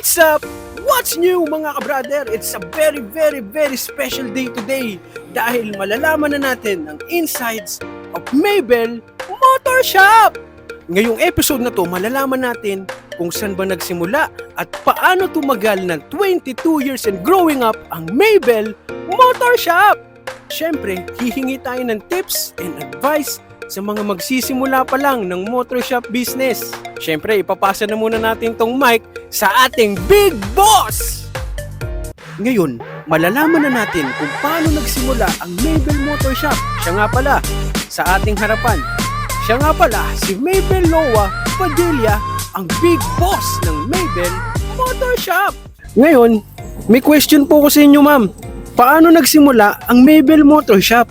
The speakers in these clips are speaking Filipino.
What's up? What's new mga ka-brother? It's a very special day today dahil malalaman na natin ang insights of Maybell Motor Shop. Ngayong episode na to, malalaman natin kung saan ba nagsimula at paano tumagal ng 22 years and growing up ang Maybell Motor Shop. Siyempre, hihingi tayo ng tips and advice sa mga magsisimula pa lang ng motor shop business. Siyempre, ipapasa na muna natin tong mic sa ating big boss! Ngayon, malalaman na natin kung paano nagsimula ang Maybell Motor Shop. Siya nga pala, sa ating harapan. Siya nga pala, si Maybell Loa Padilla, ang big boss ng Maybell Motor Shop. Ngayon, may question po ko sa inyo, ma'am. Paano nagsimula ang Maybell Motor Shop?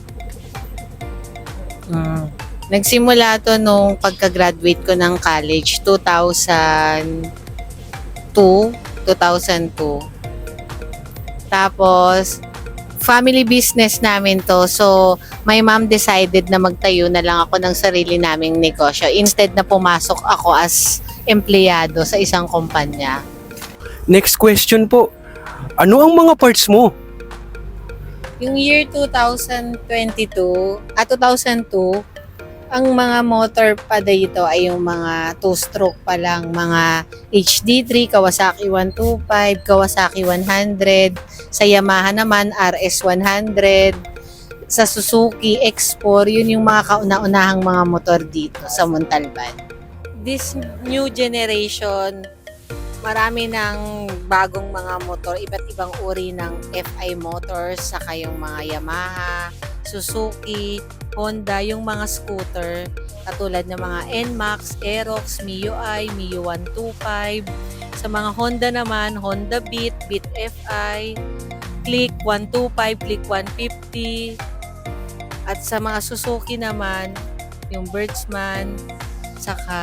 Nagsimula to nung pagka-graduate ko ng college, 2002. Tapos, family business namin to. So, my mom decided na magtayo na lang ako ng sarili naming negosyo instead na pumasok ako as empleyado sa isang kumpanya. Next question po. Ano ang mga parts mo? Yung year 2002, 2002, ang mga motor pa dito ay yung mga 2-stroke pa lang, mga HD3, Kawasaki 125, Kawasaki 100, sa Yamaha naman RS100, sa Suzuki X4, yun yung mga kauna-unahang mga motor dito sa Montalban. This new generation, marami ng bagong mga motor, iba't ibang uri ng FI motors, saka yung mga Yamaha, Suzuki, Honda, yung mga scooter, katulad ng mga NMAX, Aerox, MIUI, MIU 125. Sa mga Honda naman, Honda Beat, Beat FI, Click 125, Click 150. At sa mga Suzuki naman, yung Birdsman, saka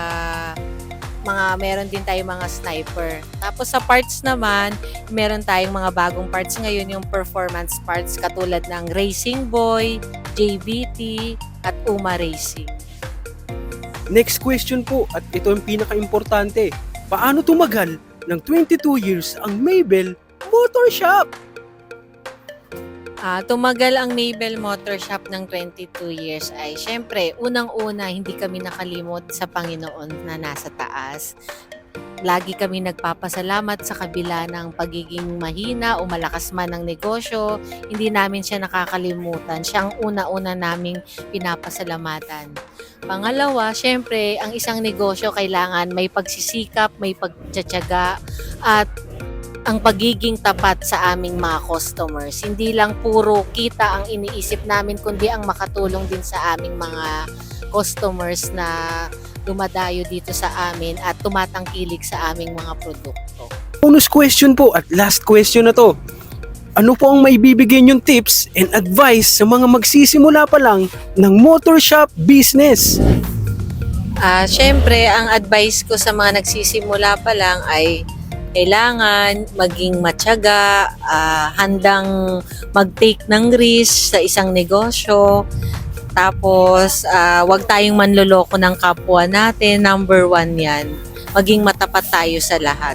meron din tayong mga Sniper. Tapos sa parts naman, meron tayong mga bagong parts ngayon, yung performance parts katulad ng Racing Boy, JBT, at Uma Racing. Next question po, at ito ang pinaka-importante. Paano tumagal ng 22 years ang Maybell Motor Shop? Tumagal ang Maybell Motor Shop ng 22 years ay syempre, unang-una, hindi kami nakalimot sa Panginoon na nasa taas. Lagi kami nagpapasalamat sa kabila ng pagiging mahina o malakas man ng negosyo. Hindi namin siya nakakalimutan. Siya ang una-una naming pinapasalamatan. Pangalawa, syempre, ang isang negosyo kailangan may pagsisikap, may pagtsatsaga, at ang pagiging tapat sa aming mga customers. Hindi lang puro kita ang iniisip namin, kundi ang makatulong din sa aming mga customers na dumadayo dito sa amin at tumatangkilik sa aming mga produkto. Bonus question po at last question na to. Ano po ang maibibigay niyong tips and advice sa mga magsisimula pa lang ng motor shop business? Syempre, ang advice ko sa mga nagsisimula pa lang ay kailangan maging matyaga, handang mag-take ng risk sa isang negosyo. Tapos, wag tayong manloloko ng kapwa natin. Number 1 yan. Maging matapat tayo sa lahat.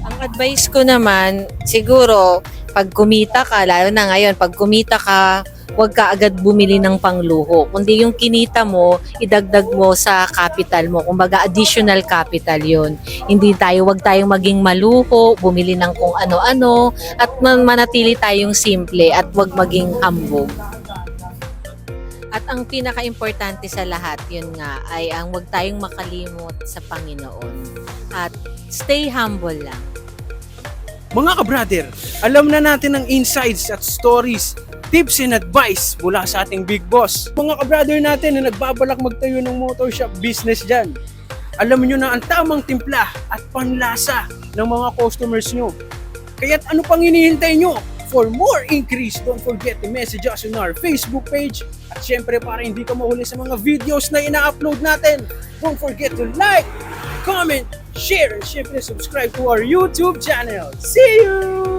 Ang advice ko naman, siguro, pag kumita ka, lalo na ngayon, pag kumita ka, huwag ka agad bumili ng pangluho. Kundi yung kinita mo, idagdag mo sa capital mo. Kumbaga, additional capital yun. Huwag tayong maging maluho, bumili ng kung ano-ano, at manatili tayong simple at huwag maging hambog. At ang pinaka-importante sa lahat, yun nga, ay ang huwag tayong makalimot sa Panginoon. At stay humble lang. Mga ka-brother, alam na natin ang insights at stories, tips and advice mula sa ating big boss. Mga ka-brother natin na nagbabalak magtayo ng motor shop business dyan, alam nyo na ang tamang timpla at panlasa ng mga customers nyo. Kaya't ano pang hinihintay nyo? For more increase, don't forget to message us on our Facebook page. At syempre, para hindi ka mahuli sa mga videos na ina-upload natin, don't forget to like, comment, share, and syempre subscribe to our YouTube channel. See you!